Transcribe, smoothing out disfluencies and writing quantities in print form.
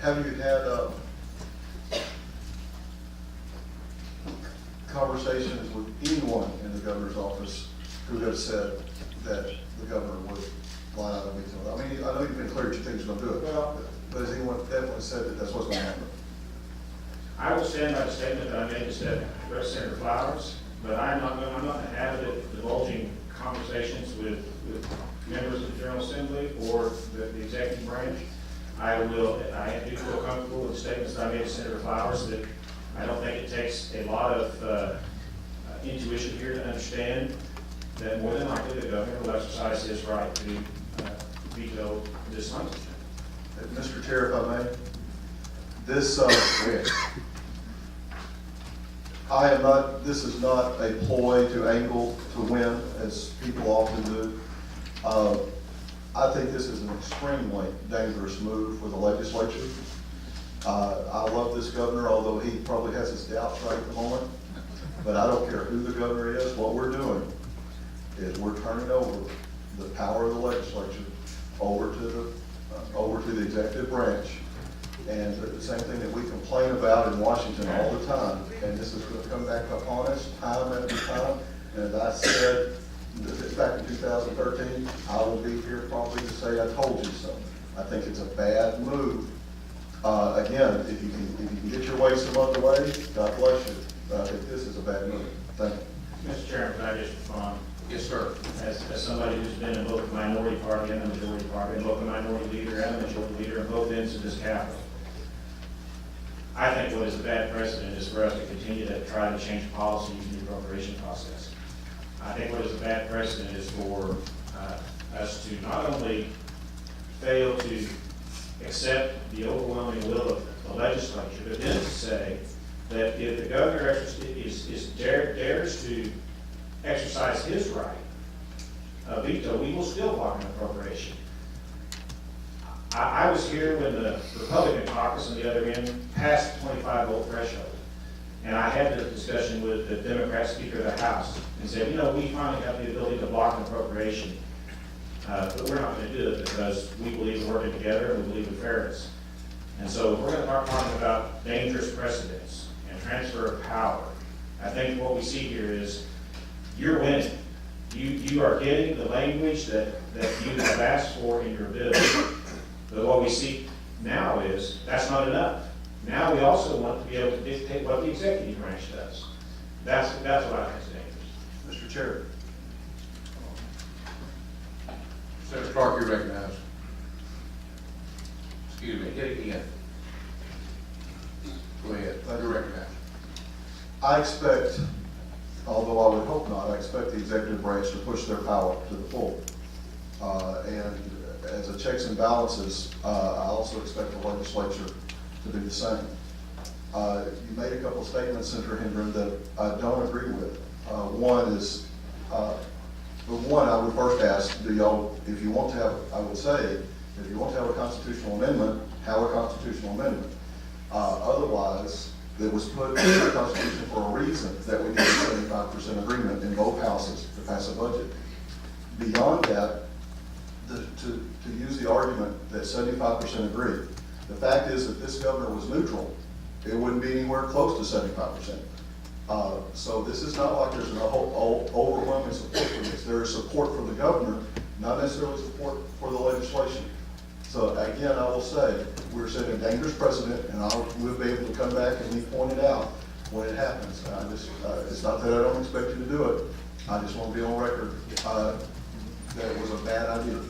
Have you had conversations with anyone in the governor's office who have said that the governor would line out a veto? I mean, I know you've been clear that you think he's going to do it, but has anyone definitely said that that's what's going to happen? I will stand by the statement that I made to Senator Flowers, but I'm not going to have it divulging conversations with members of the General Assembly or the executive branch. I do feel comfortable with the statements that I made to Senator Flowers that I don't think it takes a lot of intuition here to understand that more than likely the governor will exercise his right to veto this legislation. Mr. Chair, if I may, this, this is not a ploy to angle to win, as people often do. I think this is an extremely dangerous move for the legislature. I love this governor, although he probably has his doubts right at the moment. But I don't care who the governor is. What we're doing is we're turning over the power of the legislature over to the executive branch. And the same thing that we complain about in Washington all the time. And this is going to come back upon us time after time. And as I said back in 2013, I will be here probably to say I told you so. I think it's a bad move. Again, if you can get your way some other way, God bless you. But I think this is a bad move. Thank you. Mr. Chairman, can I just respond? Yes, sir. As somebody who's been in both the minority party and the majority party, and both the minority leader and the majority leader in both ends of this Capitol, I think what is a bad precedent is for us to continue to try to change policy using the appropriation process. I think what is a bad precedent is for us to not only fail to accept the overwhelming will of the legislature, but then to say that if the governor dares to exercise his right of veto, we will still block an appropriation. I was here when the Republican caucus on the other end passed the 25-vote threshold. And I had the discussion with the Democrat Speaker of the House and said, you know, we finally have the ability to block an appropriation, but we're not going to do it because we believe in working together and we believe in fairness. And so if we're going to start talking about dangerous precedents and transfer of power, I think what we see here is you're winning. You are getting the language that you have asked for in your bill. But what we see now is that's not enough. Now we also want to be able to dictate what the executive branch does. That's what I think is dangerous. Mr. Chair. Senator Clark, you're recognized. Excuse me, hit it again. Go ahead, you're recognized. I expect, although I would hope not, I expect the executive branch to push their power to the full. And as a checks and balances, I also expect the legislature to do the same. You made a couple of statements, Senator Hendren, that I don't agree with. One is, I would first ask, do y'all, if you want to have, I would say, if you want to have a constitutional amendment, have a constitutional amendment. Otherwise, it was put in the Constitution for a reason that we need a 75% agreement in both houses to pass a budget. Beyond that, to use the argument that 75% agree, the fact is that this governor was neutral. It wouldn't be anywhere close to 75%. So this is not like there's an overwhelming support for this. There is support for the governor, not necessarily support for the legislation. So again, I will say, we're setting a dangerous precedent, and we'll be able to come back and we point it out when it happens. It's not that I don't expect you to do it. I just want to be on record that it was a bad idea.